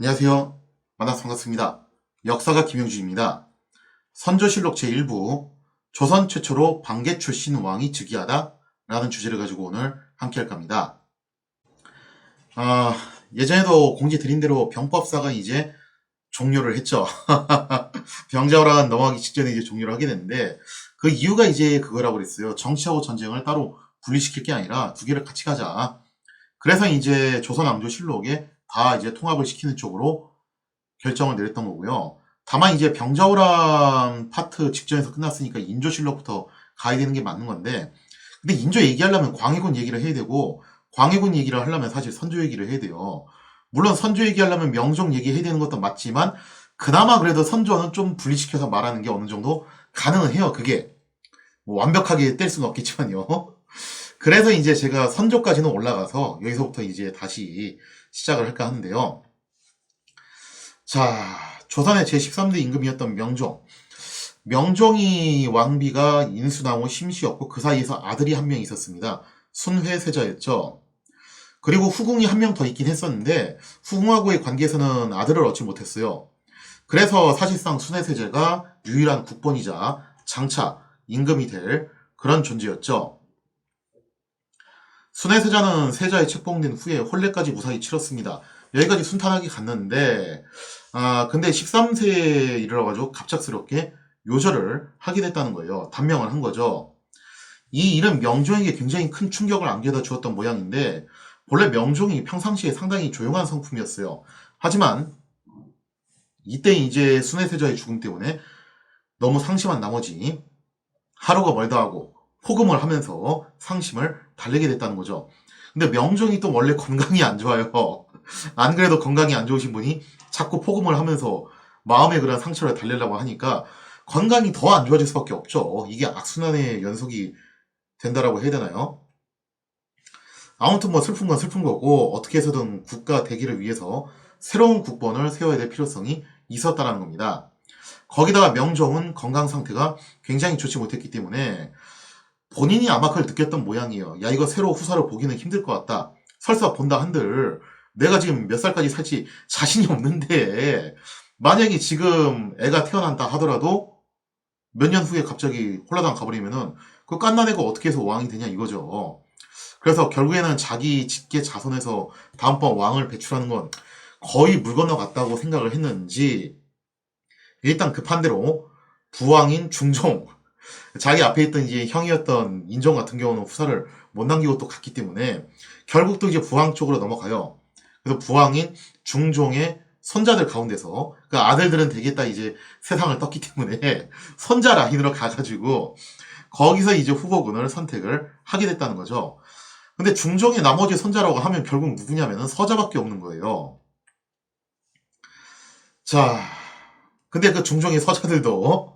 안녕하세요. 만나서 반갑습니다. 역사가 김영주입니다. 선조실록 제1부 조선 최초로 방개 출신 왕이 즉위하다 라는 주제를 가지고 오늘 함께 할 겁니다. 예전에도 공지 드린 대로 병법사가 이제 종료를 했죠. 병자호란 넘어가기 직전에 이제 종료를 하게 됐는데 그 이유가 이제 그거라고 그랬어요. 정치하고 전쟁을 따로 분리시킬 게 아니라 두 개를 같이 가자. 그래서 이제 조선왕조실록에 다 이제 통합을 시키는 쪽으로 결정을 내렸던 거고요. 다만 이제 병자호란 파트 직전에서 끝났으니까 인조실록부터 가야 되는 게 맞는 건데, 근데 인조 얘기하려면 광해군 얘기를 해야 되고, 광해군 얘기를 하려면 사실 선조 얘기를 해야 돼요. 물론 선조 얘기하려면 명종 얘기해야 되는 것도 맞지만, 그나마 그래도 선조는 좀 분리시켜서 말하는 게 어느 정도 가능은 해요. 그게 뭐 완벽하게 뗄 수는 없겠지만요. 그래서 이제 제가 선조까지는 올라가서 여기서부터 이제 다시 시작을 할까 하는데요. 자, 조선의 제13대 임금이었던 명종. 명종이 왕비가 인수나무 심씨였고 그 사이에서 아들이 한 명 있었습니다. 순회세자였죠. 그리고 후궁이 한 명 더 있긴 했었는데 후궁하고의 관계에서는 아들을 얻지 못했어요. 그래서 사실상 순회세자가 유일한 국본이자 장차 임금이 될 그런 존재였죠. 순회세자는 세자에 책봉된 후에 혼례까지 무사히 치렀습니다. 여기까지 순탄하게 갔는데 근데 13세에 이르러가지고 갑작스럽게 요절을 하게 됐다는 거예요. 단명을 한 거죠. 이 일은 명종에게 굉장히 큰 충격을 안겨다 주었던 모양인데 본래 명종이 평상시에 상당히 조용한 성품이었어요. 하지만 이때 이제 순회세자의 죽음 때문에 너무 상심한 나머지 하루가 멀다 하고 포금을 하면서 상심을 달래게 됐다는 거죠. 근데 명종이 또 원래 건강이 안 좋아요. 안 그래도 건강이 안 좋으신 분이 자꾸 포금을 하면서 마음의 그런 상처를 달래려고 하니까 건강이 더 안 좋아질 수밖에 없죠. 이게 악순환의 연속이 된다라고 해야 되나요? 아무튼 뭐 슬픈 건 슬픈 거고 어떻게 해서든 국가 대기를 위해서 새로운 국본을 세워야 될 필요성이 있었다는 겁니다. 거기다가 명종은 건강 상태가 굉장히 좋지 못했기 때문에 본인이 아마 그걸 느꼈던 모양이에요. 야, 이거 새로 후사를 보기는 힘들 것 같다. 설사 본다 한들 내가 지금 몇 살까지 살지 자신이 없는데 만약에 지금 애가 태어난다 하더라도 몇 년 후에 갑자기 홀라당 가버리면은 그 깐난애가 어떻게 해서 왕이 되냐 이거죠. 그래서 결국에는 자기 직계 자손에서 다음번 왕을 배출하는 건 거의 물 건너갔다고 생각을 했는지 일단 급한 대로 부왕인 중종 자기 앞에 있던 이제 형이었던 인종 같은 경우는 후사를 못 남기고 또 갔기 때문에 결국 또 이제 부왕 쪽으로 넘어가요. 그래서 부왕인 중종의 손자들 가운데서 그 아들들은 되겠다 이제 세상을 떴기 때문에 손자 라인으로 가가지고 거기서 이제 후보군을 선택을 하게 됐다는 거죠. 근데 중종의 나머지 손자라고 하면 결국 누구냐면은 서자밖에 없는 거예요. 자, 근데 그 중종의 서자들도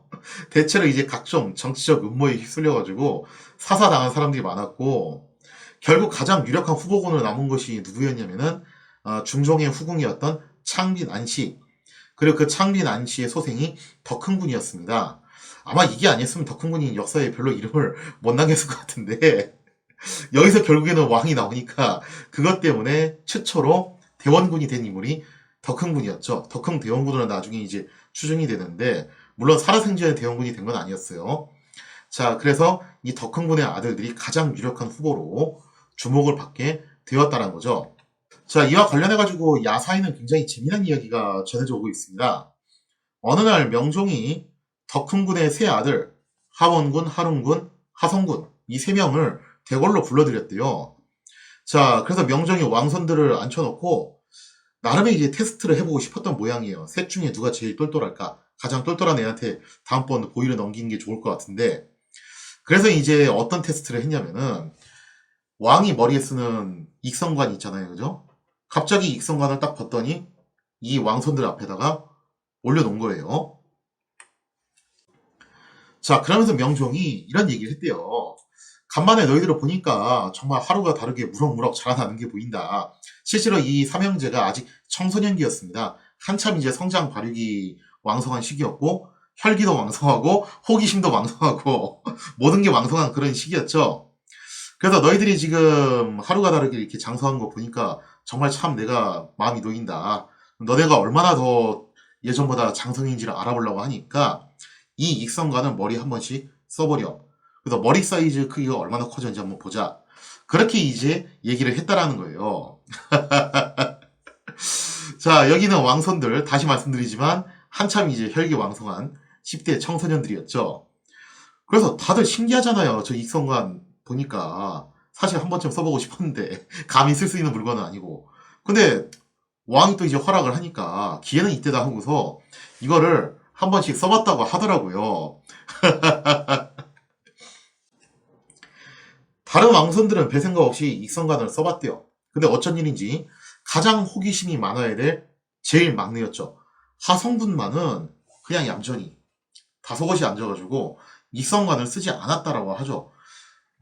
대체로 이제 각종 정치적 음모에 휩쓸려가지고 사사당한 사람들이 많았고 결국 가장 유력한 후보군으로 남은 것이 누구였냐면은 중종의 후궁이었던 창빈 안씨 그리고 그 창빈 안씨의 소생이 덕흥군이었습니다. 아마 이게 아니었으면 덕흥군이 역사에 별로 이름을 못 남겼을 것 같은데 여기서 결국에는 왕이 나오니까 그것 때문에 최초로 대원군이 된 인물이 덕흥군이었죠. 덕흥대원군으로 나중에 이제 추정이 되는데 물론 살아생전에 대원군이 된 건 아니었어요. 자, 그래서 이 덕흥군의 아들들이 가장 유력한 후보로 주목을 받게 되었다는 거죠. 자, 이와 관련해가지고 야사에는 굉장히 재미난 이야기가 전해져 오고 있습니다. 어느 날 명종이 덕흥군의 세 아들, 하원군, 하룬군, 하성군 이 세 명을 대궐로 불러들였대요. 자, 그래서 명종이 왕손들을 앉혀놓고 나름의 이제 테스트를 해보고 싶었던 모양이에요. 셋 중에 누가 제일 똘똘할까? 가장 똘똘한 애한테 다음번 보위를 넘기는 게 좋을 것 같은데 그래서 이제 어떤 테스트를 했냐면은 왕이 머리에 쓰는 익성관 있잖아요. 그죠? 갑자기 익성관을 딱 봤더니 이 왕손들 앞에다가 올려놓은 거예요. 자, 그러면서 명종이 이런 얘기를 했대요. 간만에 너희들을 보니까 정말 하루가 다르게 무럭무럭 자라나는 게 보인다. 실제로 이 삼형제가 아직 청소년기였습니다. 한참 이제 성장 발육이 왕성한 시기였고 혈기도 왕성하고 호기심도 왕성하고 모든 게 왕성한 그런 시기였죠. 그래서 너희들이 지금 하루가 다르게 이렇게 장성한 거 보니까 정말 참 내가 마음이 놓인다. 너네가 얼마나 더 예전보다 장성인지를 알아보려고 하니까 이 익성관을 머리 한 번씩 써버려. 그래서 머리 사이즈 크기가 얼마나 커졌는지 한번 보자. 그렇게 이제 얘기를 했다라는 거예요. 자, 여기는 왕손들, 다시 말씀드리지만 한참 이제 혈기왕성한 10대 청소년들이었죠. 그래서 다들 신기하잖아요. 저 익성관 보니까. 사실 한 번쯤 써보고 싶었는데 감히 쓸 수 있는 물건은 아니고. 근데 왕이 또 이제 허락을 하니까 기회는 이때다 하고서 이거를 한 번씩 써봤다고 하더라고요. 다른 왕손들은 별 생각 없이 익성관을 써봤대요. 근데 어쩐 일인지 가장 호기심이 많아야 될 제일 막내였죠. 하성군만은 그냥 얌전히 다소곳이 앉아가지고 익성관을 쓰지 않았다라고 하죠.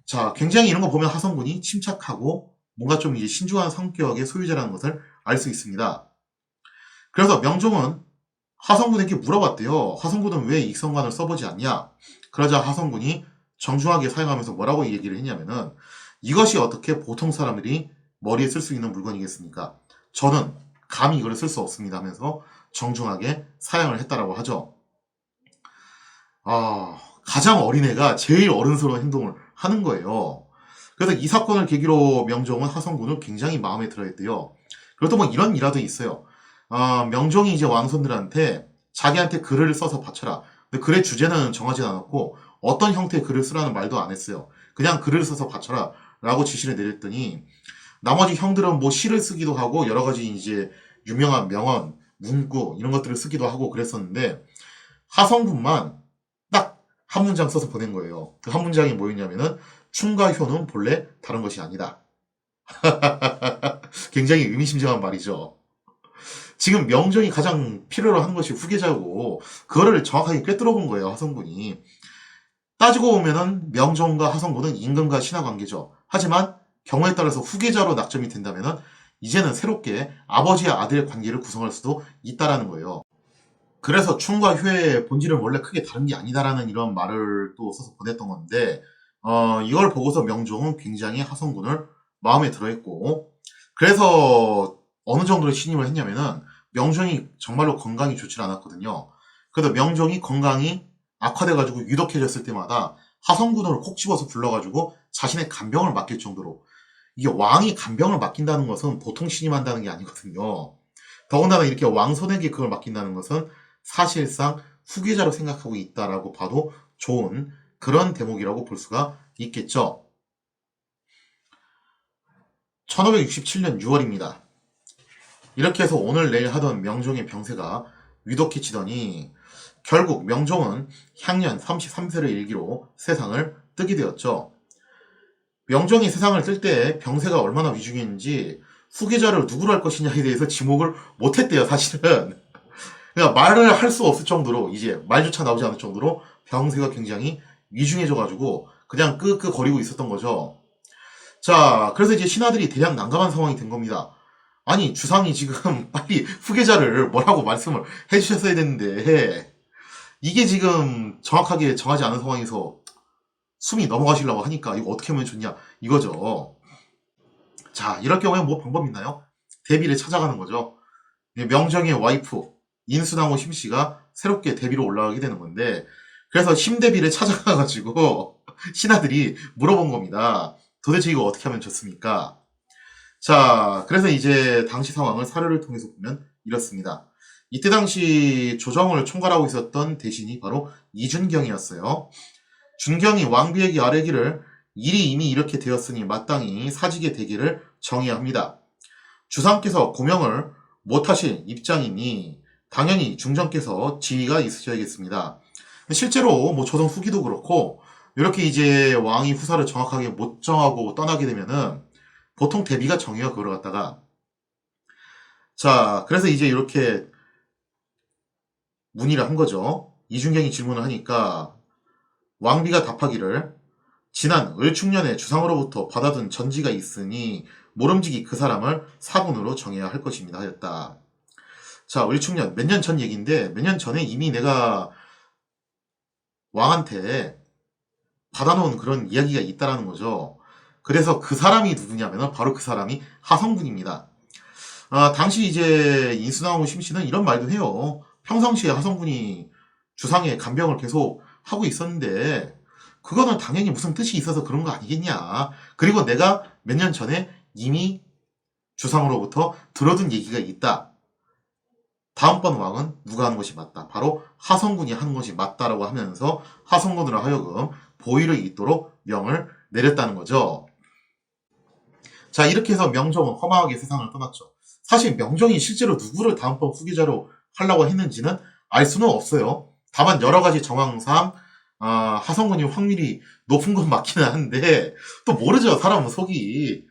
자, 굉장히 이런 거 보면 하성군이 침착하고 뭔가 좀 이제 신중한 성격의 소유자라는 것을 알 수 있습니다. 그래서 명종은 하성군에게 물어봤대요. 하성군은 왜 익성관을 써보지 않냐? 그러자 하성군이 정중하게 사용하면서 뭐라고 얘기를 했냐면은 이것이 어떻게 보통 사람들이 머리에 쓸 수 있는 물건이겠습니까? 저는 감히 이걸 쓸 수 없습니다 하면서 정중하게 사용을 했다라고 하죠. 가장 어린애가 제일 어른스러운 행동을 하는 거예요. 그래서 이 사건을 계기로 명종은 하성군을 굉장히 마음에 들어 했대요. 그래도 뭐 이런 일화도 있어요. 명종이 이제 왕손들한테 자기한테 글을 써서 바쳐라. 근데 글의 주제는 정하지 않았고 어떤 형태의 글을 쓰라는 말도 안 했어요. 그냥 글을 써서 바쳐라 라고 지시를 내렸더니 나머지 형들은 뭐 시를 쓰기도 하고 여러 가지 이제 유명한 명언, 문구 이런 것들을 쓰기도 하고 그랬었는데 하성군만 딱 한 문장 써서 보낸 거예요. 그 한 문장이 뭐였냐면은 춤과 효는 본래 다른 것이 아니다. 굉장히 의미심장한 말이죠. 지금 명종이 가장 필요로 하는 것이 후계자고 그거를 정확하게 꿰뚫어 본 거예요. 하성군이. 따지고 보면은 명종과 하성군은 임금과 신하 관계죠. 하지만 경우에 따라서 후계자로 낙점이 된다면은 이제는 새롭게 아버지와 아들의 관계를 구성할 수도 있다라는 거예요. 그래서 춤과 효의 본질은 원래 크게 다른 게 아니다라는 이런 말을 또 써서 보냈던 건데, 이걸 보고서 명종은 굉장히 하성군을 마음에 들어 했고, 그래서 어느 정도로 신임을 했냐면은, 명종이 정말로 건강이 좋지 않았거든요. 그래서 명종이 건강이 악화돼가지고 유독해졌을 때마다 하성군을 콕 집어서 불러가지고 자신의 간병을 맡길 정도로, 이게 왕이 간병을 맡긴다는 것은 보통 신임한다는 게 아니거든요. 더군다나 이렇게 왕손에게 그걸 맡긴다는 것은 사실상 후계자로 생각하고 있다라고 봐도 좋은 그런 대목이라고 볼 수가 있겠죠. 1567년 6월입니다. 이렇게 해서 오늘 내일 하던 명종의 병세가 위독해지더니 결국 명종은 향년 33세를 일기로 세상을 뜨게 되었죠. 명종이 세상을 뜰 때 병세가 얼마나 위중했는지 후계자를 누구로 할 것이냐에 대해서 지목을 못했대요, 사실은. 그러니까 말을 할 수 없을 정도로 이제 말조차 나오지 않을 정도로 병세가 굉장히 위중해져가지고 그냥 끄끄거리고 있었던 거죠. 자, 그래서 이제 신하들이 대략 난감한 상황이 된 겁니다. 아니, 주상이 지금 빨리 후계자를 뭐라고 말씀을 해주셨어야 되는데 이게 지금 정확하게 정하지 않은 상황에서 숨이 넘어가시려고 하니까 이거 어떻게 하면 좋냐 이거죠. 자, 이럴 경우에 뭐 방법 있나요? 대비를 찾아가는 거죠. 명정의 와이프 인순왕후 심씨가 새롭게 대비로 올라가게 되는 건데 그래서 심대비를 찾아가가지고 신하들이 물어본 겁니다. 도대체 이거 어떻게 하면 좋습니까? 자, 그래서 이제 당시 상황을 사료를 통해서 보면 이렇습니다. 이때 당시 조정을 총괄하고 있었던 대신이 바로 이준경이었어요. 준경이 왕비에게 아뢰기를 일이 이미 이렇게 되었으니 마땅히 사직의 대기를 정해야 합니다. 주상께서 고명을 못하실 입장이니 당연히 중정께서 지위가 있으셔야겠습니다. 실제로 뭐 조선 후기도 그렇고 이렇게 이제 왕이 후사를 정확하게 못 정하고 떠나게 되면은 보통 대비가 정해요. 그걸 갖다가 자 그래서 이제 이렇게 문의를 한 거죠. 이준경이 질문을 하니까 왕비가 답하기를 지난 을충년에 주상으로부터 받아둔 전지가 있으니 모름지기 그 사람을 사군으로 정해야 할 것입니다 하였다. 자, 을충년 몇 년 전 얘기인데 몇 년 전에 이미 내가 왕한테 받아놓은 그런 이야기가 있다라는 거죠. 그래서 그 사람이 누구냐면 바로 그 사람이 하성군입니다. 당시 이제 인수나무 심씨는 이런 말도 해요. 평상시에 하성군이 주상의 간병을 계속 하고 있었는데 그거는 당연히 무슨 뜻이 있어서 그런 거 아니겠냐. 그리고 내가 몇 년 전에 이미 주상으로부터 들어둔 얘기가 있다. 다음번 왕은 누가 하는 것이 맞다. 바로 하성군이 하는 것이 맞다라고 하면서 하성군으로 하여금 보위를 잇도록 명을 내렸다는 거죠. 자, 이렇게 해서 명종은 허망하게 세상을 떠났죠. 사실 명종이 실제로 누구를 다음번 후계자로 하려고 했는지는 알 수는 없어요. 다만 여러 가지 정황상 하성군이 확률이 높은 건 맞기는 한데 또 모르죠. 사람은 속이.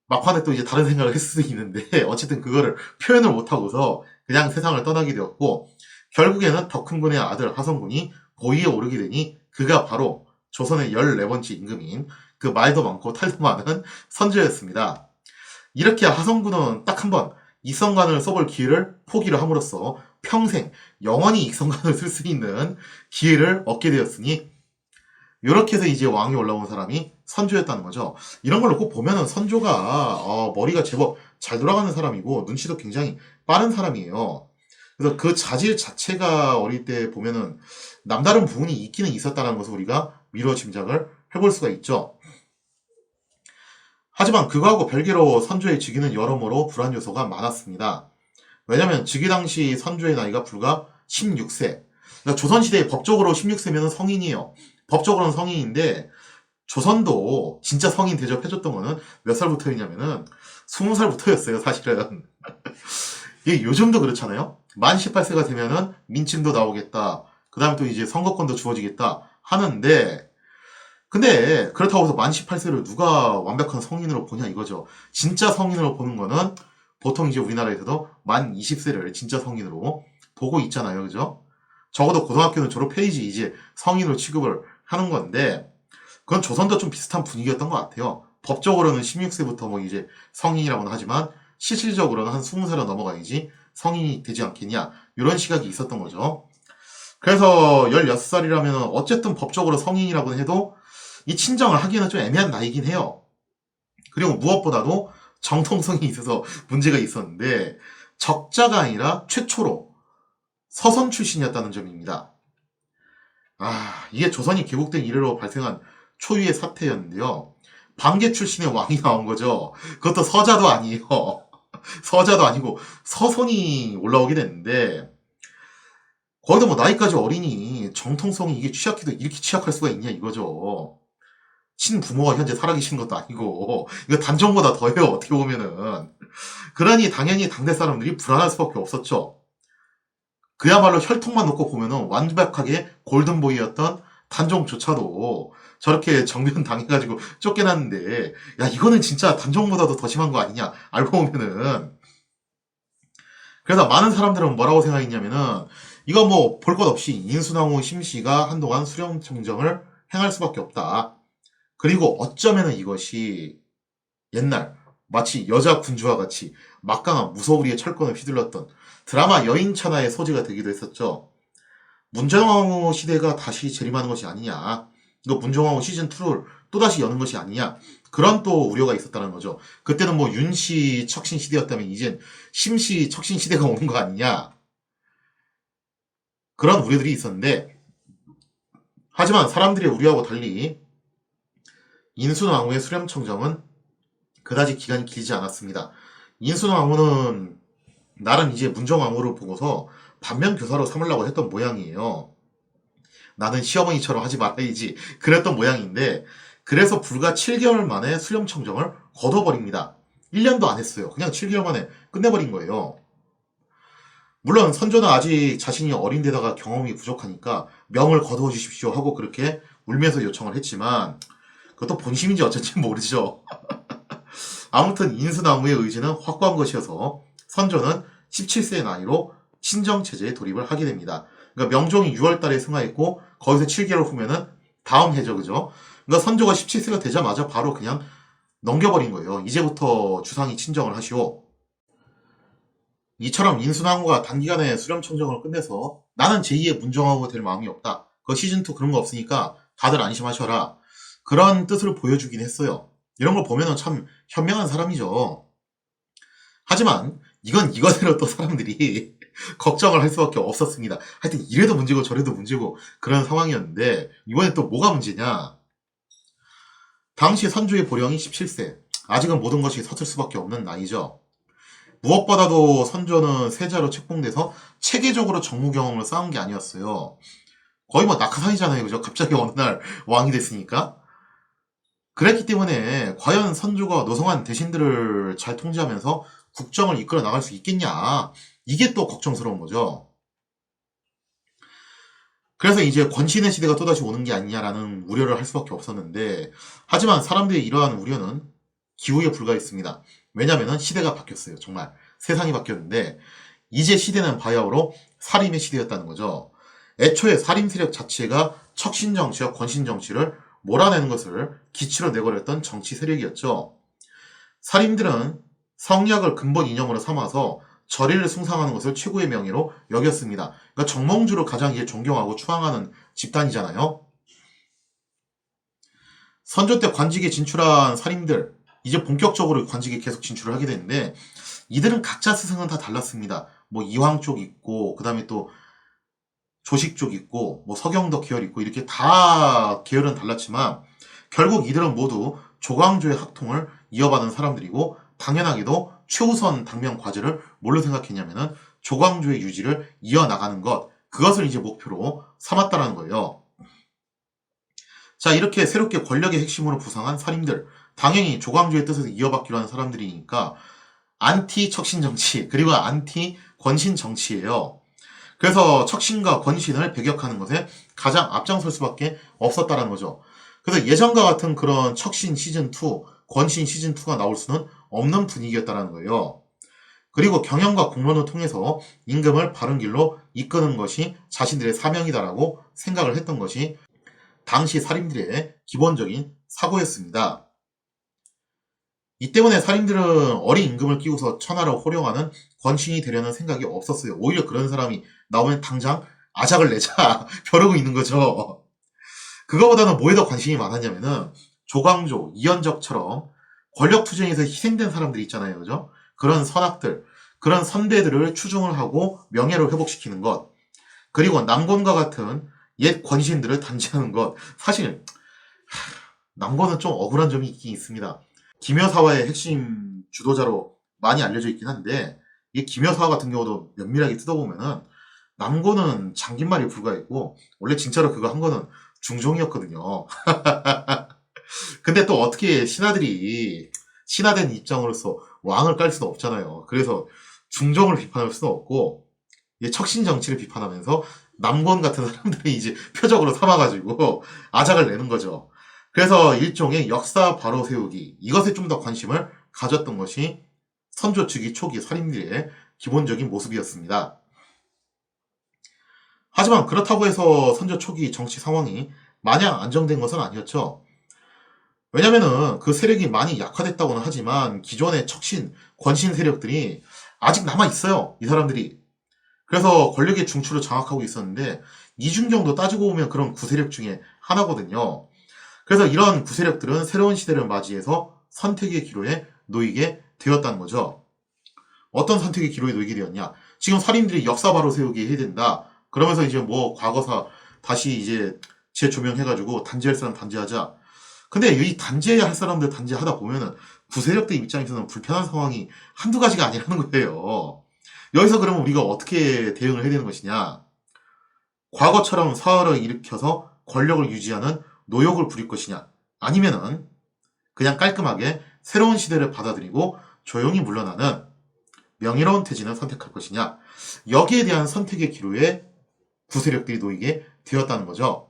막판에 또 이제 다른 생각을 했을 수도 있는데 어쨌든 그거를 표현을 못하고서 그냥 세상을 떠나게 되었고 결국에는 덕훈군의 아들 하성군이 고위에 오르게 되니 그가 바로 조선의 14번째 임금인 그 말도 많고 탈도 많은 선조였습니다. 이렇게 하성군은 딱 한 번 익성관을 써볼 기회를 포기를 함으로써 평생 영원히 익성관을 쓸 수 있는 기회를 얻게 되었으니 이렇게 해서 이제 왕이 올라온 사람이 선조였다는 거죠. 이런 걸 놓고 보면은 선조가 머리가 제법 잘 돌아가는 사람이고 눈치도 굉장히 빠른 사람이에요. 그래서 그 자질 자체가 어릴 때 보면은 남다른 부분이 있기는 있었다는 것을 우리가 미루어 짐작을 해볼 수가 있죠. 하지만 그거하고 별개로 선조의 즉위는 여러모로 불안 요소가 많았습니다. 왜냐면 즉위 당시 선조의 나이가 불과 16세. 그러니까 조선시대에 법적으로 16세면 성인이에요. 법적으로는 성인인데 조선도 진짜 성인 대접해줬던 거는 몇 살부터였냐면은 20살부터였어요, 사실은. 이게 요즘도 그렇잖아요. 만 18세가 되면은 민증도 나오겠다. 그 다음에 또 이제 선거권도 주어지겠다 하는데 근데 그렇다고 해서 만 18세를 누가 완벽한 성인으로 보냐 이거죠. 진짜 성인으로 보는 거는 보통 이제 우리나라에서도 만 20세를 진짜 성인으로 보고 있잖아요. 그죠? 적어도 고등학교는 졸업해야지 이제 성인으로 취급을 하는 건데 그건 조선도 좀 비슷한 분위기였던 것 같아요. 법적으로는 16세부터 뭐 이제 성인이라고는 하지만 실질적으로는 한 20살은 넘어가야지 성인이 되지 않겠냐 이런 시각이 있었던 거죠. 그래서 16살이라면 어쨌든 법적으로 성인이라고는 해도 이 친정을 하기에는 좀 애매한 나이긴 해요. 그리고 무엇보다도 정통성이 있어서 문제가 있었는데 적자가 아니라 최초로 서선 출신이었다는 점입니다. 이게 조선이 개국된 이래로 발생한 초유의 사태였는데요. 방계 출신의 왕이 나온 거죠. 그것도 서자도 아니에요. 서자도 아니고 서손이 올라오게 됐는데 거기다 뭐 나이까지 어리니 정통성이 이게 취약해도 이렇게 취약할 수가 있냐 이거죠. 친부모가 현재 살아계신 것도 아니고 이거 단정보다 더해요 어떻게 보면은. 그러니 당연히 당대 사람들이 불안할 수밖에 없었죠. 그야말로 혈통만 놓고 보면은 완벽하게 골든보이였던 단종조차도 저렇게 정변 당해가지고 쫓겨났는데 야 이거는 진짜 단종보다도 더 심한 거 아니냐 알고 보면은. 그래서 많은 사람들은 뭐라고 생각했냐면은 이거 뭐 볼 것 없이 인수나무 심씨가 한동안 수령청정을 행할 수밖에 없다. 그리고 어쩌면은 이것이 옛날 마치 여자 군주와 같이 막강한 무서우리의 철권을 휘둘렀던 드라마 여인천하의 소재가 되기도 했었죠. 문정왕후 시대가 다시 재림하는 것이 아니냐. 이거 문정왕후 시즌2를 또다시 여는 것이 아니냐. 그런 또 우려가 있었다는 거죠. 그때는 뭐 윤씨 척신 시대였다면 이젠 심씨 척신 시대가 오는 거 아니냐. 그런 우려들이 있었는데 하지만 사람들의 우려하고 달리 인순왕후의 수렴청정은 그다지 기간이 길지 않았습니다. 인순왕후는 나름 이제 문정왕후를 보고서 반면교사로 삼으려고 했던 모양이에요. 나는 시어머니처럼 하지 말아야지 그랬던 모양인데 그래서 불과 7개월 만에 수렴청정을 거둬버립니다. 1년도 안 했어요. 그냥 7개월 만에 끝내버린 거예요. 물론 선조는 아직 자신이 어린데다가 경험이 부족하니까 명을 거두어 주십시오 하고 그렇게 울면서 요청을 했지만 그것도 본심인지 어쩐지 모르죠. 아무튼 인수나무의 의지는 확고한 것이어서 선조는 17세의 나이로 친정체제에 돌입을 하게 됩니다. 그러니까 명종이 6월달에 승하했고 거기서 7개월 후면은 다음 해죠, 그죠? 그러니까 선조가 17세가 되자마자 바로 그냥 넘겨버린 거예요. 이제부터 주상이 친정을 하시오. 이처럼 인순왕후가 단기간에 수렴청정을 끝내서 나는 제2의 문정왕후가 될 마음이 없다. 그 시즌2 그런 거 없으니까 다들 안심하셔라. 그런 뜻을 보여주긴 했어요. 이런 걸 보면은 참 현명한 사람이죠. 하지만 이건 이거대로 또 사람들이 걱정을 할 수밖에 없었습니다. 하여튼 이래도 문제고 저래도 문제고 그런 상황이었는데 이번엔 또 뭐가 문제냐? 당시 선조의 보령이 17세. 아직은 모든 것이 서툴 수밖에 없는 나이죠. 무엇보다도 선조는 세자로 책봉돼서 체계적으로 정무 경험을 쌓은 게 아니었어요. 거의 뭐 낙하산이잖아요. 그죠? 갑자기 어느 날 왕이 됐으니까. 그랬기 때문에 과연 선조가 노성한 대신들을 잘 통제하면서 국정을 이끌어 나갈 수 있겠냐. 이게 또 걱정스러운 거죠. 그래서 이제 권신의 시대가 또다시 오는 게 아니냐라는 우려를 할 수밖에 없었는데, 하지만 사람들의 이러한 우려는 기우에 불과했습니다. 왜냐면은 시대가 바뀌었어요. 정말 세상이 바뀌었는데 이제 시대는 바야흐로 살인의 시대였다는 거죠. 애초에 살인 세력 자체가 척신정치와 권신정치를 몰아내는 것을 기치로 내걸었던 정치 세력이었죠. 살인들은 성약을 근본 이념으로 삼아서 절의를 숭상하는 것을 최고의 명예로 여겼습니다. 그러니까 정몽주를 가장 이제 존경하고 추앙하는 집단이잖아요. 선조 때 관직에 진출한 살인들, 이제 본격적으로 관직에 계속 진출을 하게 되는데 이들은 각자 스승은 다 달랐습니다. 뭐 이황 쪽 있고 그다음에 또 조식 쪽 있고 뭐 서경덕 계열 있고 이렇게 다 계열은 달랐지만 결국 이들은 모두 조광조의 학통을 이어받은 사람들이고 당연하게도 최우선 당면 과제를 뭘로 생각했냐면은 조광조의 유지를 이어나가는 것, 그것을 이제 목표로 삼았다라는 거예요. 자, 이렇게 새롭게 권력의 핵심으로 부상한 살인들, 당연히 조광조의 뜻을 이어받기로 하는 사람들이니까 안티 척신 정치 그리고 안티 권신 정치예요. 그래서 척신과 권신을 배격하는 것에 가장 앞장설 수밖에 없었다라는 거죠. 그래서 예전과 같은 그런 척신 시즌2, 권신 시즌2가 나올 수는 없는 분위기였다라는 거예요. 그리고 경영과 공론을 통해서 임금을 바른 길로 이끄는 것이 자신들의 사명이다라고 생각을 했던 것이 당시 살인들의 기본적인 사고였습니다. 이 때문에 살인들은 어린 임금을 끼고서 천하를 호령하는 권신이 되려는 생각이 없었어요. 오히려 그런 사람이 나오면 당장 아작을 내자 벼르고 있는 거죠. 그거보다는 뭐에 더 관심이 많았냐면은 조광조, 이현적처럼 권력 투쟁에서 희생된 사람들이 있잖아요. 그죠? 그런 선악들, 그런 선배들을 추종을 하고 명예를 회복시키는 것, 그리고 남곤과 같은 옛 권신들을 단죄하는 것. 사실 남곤은 좀 억울한 점이 있긴 있습니다. 김여사와의 핵심 주도자로 많이 알려져 있긴 한데 이 김여사 같은 경우도 면밀하게 뜯어보면은 남곤은 장긴말이 불과했고 원래 진짜로 그거 한 거는 중종이었거든요. 근데 또 어떻게 신하된 입장으로서 왕을 깔 수도 없잖아요. 그래서 중종을 비판할 수도 없고 척신 정치를 비판하면서 남곤 같은 사람들이 이제 표적으로 삼아가지고 아작을 내는 거죠. 그래서 일종의 역사 바로 세우기, 이것에 좀 더 관심을 가졌던 것이 선조 즉위 초기 살인들의 기본적인 모습이었습니다. 하지만 그렇다고 해서 선조 초기 정치 상황이 마냥 안정된 것은 아니었죠. 왜냐면은 그 세력이 많이 약화됐다고는 하지만 기존의 척신, 권신 세력들이 아직 남아있어요. 이 사람들이. 그래서 권력의 중추를 장악하고 있었는데 이준경도 따지고 보면 그런 구세력 중에 하나거든요. 그래서 이런 구세력들은 새로운 시대를 맞이해서 선택의 기로에 놓이게 되었다는 거죠. 어떤 선택의 기로에 놓이게 되었냐? 지금 살인들이 역사 바로 세우게 해야 된다. 그러면서 이제 뭐 과거사 다시 이제 재조명해가지고 단죄할 사람 단죄하자. 근데 이 단죄할 사람들 단죄하다 보면은 구세력들 입장에서는 불편한 상황이 한두 가지가 아니라는 거예요. 여기서 그러면 우리가 어떻게 대응을 해야 되는 것이냐? 과거처럼 사활을 일으켜서 권력을 유지하는 노역을 부릴 것이냐? 아니면은 그냥 깔끔하게 새로운 시대를 받아들이고 조용히 물러나는 명예로운 퇴진을 선택할 것이냐? 여기에 대한 선택의 기로에 구세력들이 놓이게 되었다는 거죠.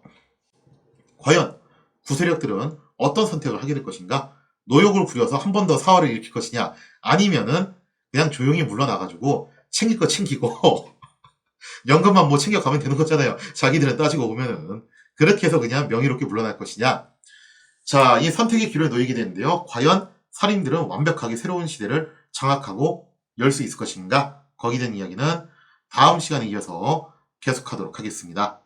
과연 구세력들은 어떤 선택을 하게 될 것인가? 노역을 부려서 한 번 더 사활을 일으킬 것이냐? 아니면은 그냥 조용히 물러나가지고 챙길 거 챙기고 연금만 뭐 챙겨가면 되는 거잖아요. 자기들은 따지고 보면은. 그렇게 해서 그냥 명예롭게 물러날 것이냐? 자, 이 선택의 기로에 놓이게 되는데요. 과연 살인들은 완벽하게 새로운 시대를 장악하고 열 수 있을 것인가? 거기에 대한 이야기는 다음 시간에 이어서 계속하도록 하겠습니다.